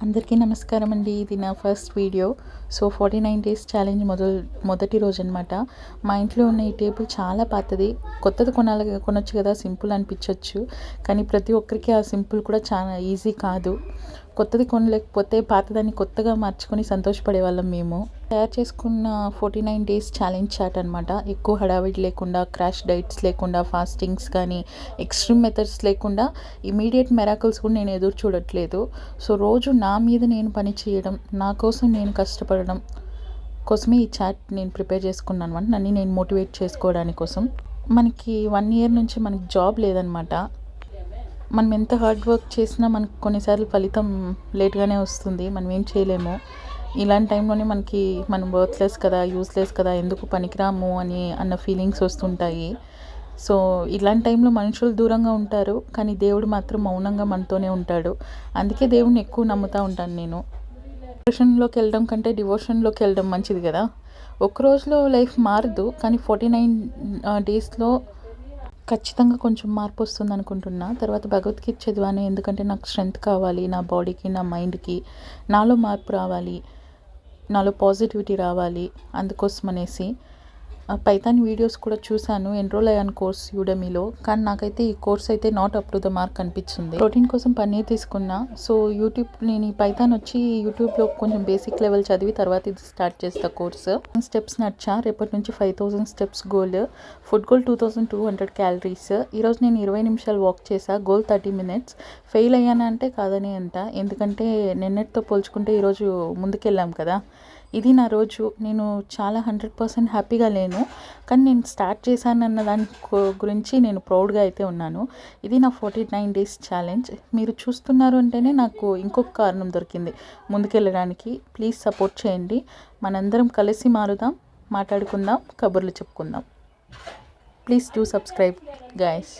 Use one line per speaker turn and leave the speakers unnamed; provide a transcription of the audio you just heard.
అందరికీ నమస్కారం అండి. ఇది నా first video. So 49 days challenge మొదటి రోజు అనమాట. మా ఇంట్లో ఉన్న ఈ టేబుల్ చాలా పాతది. కొత్తది కొనొచ్చు కదా, సింపుల్ అనిపించవచ్చు. కానీ ప్రతి ఒక్కరికి ఆ సింపుల్ కూడా చాలా ఈజీ కాదు. కొత్తది కొనలేకపోతే పాతదాన్ని కొత్తగా మార్చుకొని సంతోషపడేవాళ్ళం మేము. తయారు చేసుకున్న 49 డేస్ ఛాలెంజ్ చాట్ అనమాట. ఎక్కువ హడావిడి లేకుండా, క్రాష్ డైట్స్ లేకుండా, ఫాస్టింగ్స్ కానీ ఎక్స్ట్రీమ్ మెథడ్స్ లేకుండా ఇమీడియట్ మెరాకిల్స్ కూడా నేను ఎదురు చూడట్లేదు. సో రోజు నా మీద నేను పని చేయడం, నా కోసం నేను కష్టపడడం కోసమే ఈ చాట్ నేను ప్రిపేర్ చేసుకున్నాను అనమాట. నన్ను నేను మోటివేట్ చేసుకోవడానికి కోసం. మనకి 1 ఇయర్ నుంచి మనకి జాబ్ లేదనమాట. మనం ఎంత హార్డ్ వర్క్ చేసినా మనకు కొన్నిసార్లు ఫలితం లేట్గానే వస్తుంది. మనం ఏం చేయలేము. ఇలాంటి టైంలోనే మనకి మనం వర్త్లెస్ కదా, యూస్లెస్ కదా, ఎందుకు పనికిరాము అన్న ఫీలింగ్స్ వస్తుంటాయి. సో ఇలాంటి టైంలో మనుషులు దూరంగా ఉంటారు, కానీ దేవుడు మాత్రం మౌనంగా మనతోనే ఉంటాడు. అందుకే దేవుడిని ఎక్కువ నమ్ముతూ ఉంటాను నేను. డిప్రెషన్లోకి వెళ్ళడం కంటే డివోషన్లోకి వెళ్ళడం మంచిది కదా. ఒక్క రోజులో లైఫ్ మారదు, కానీ 49 డేస్లో ఖచ్చితంగా కొంచెం మార్పు వస్తుంది అనుకుంటున్నా. తర్వాత భగవద్గీత చదివాను, ఎందుకంటే నాకు స్ట్రెంగ్త్ కావాలి, నా బాడీకి, నా మైండ్కి. నాలో మార్పు రావాలి, నాలో పాజిటివిటీ రావాలి. అందుకోసం అనేసి పైథాన్ వీడియోస్ కూడా చూశాను. ఎన్రోల్ అయ్యాను కోర్స్ యూడమీలో. కానీ నాకైతే ఈ కోర్స్ అయితే not up to the mark అనిపించింది. ప్రోటీన్ కోసం పన్నీర్ తీసుకున్నా. సో నేను ఈ పైథాన్ వచ్చి యూట్యూబ్లో కొంచెం బేసిక్ లెవెల్ చదివి తర్వాత ఇది స్టార్ట్ చేస్తా కోర్స్. స్టెప్స్ నచ్చా. రేపటి నుంచి 5000 steps goal. Food goal 2200 calories. ఈరోజు నేను 20 నిమిషాలు వాక్ చేసా. Goal 30 minutes. ఫెయిల్ అయ్యానా అంటే కాదని అంట, ఎందుకంటే నిన్నటితో పోల్చుకుంటే ఈరోజు ముందుకెళ్ళాం కదా. ఇది నా రోజు. నేను చాలా 100% హ్యాపీగా లేను, కానీ నేను స్టార్ట్ చేశానన్న దాని గురించి నేను ప్రౌడ్గా అయితే ఉన్నాను. ఇది నా 49 డేస్ ఛాలెంజ్. మీరు చూస్తున్నారు అంటేనే నాకు ఇంకొక కారణం దొరికింది ముందుకెళ్ళడానికి. ప్లీజ్ సపోర్ట్ చేయండి. మనందరం కలిసి మారుదాం, మాట్లాడుకుందాం, కబుర్లు చెప్పుకుందాం. Please do subscribe guys.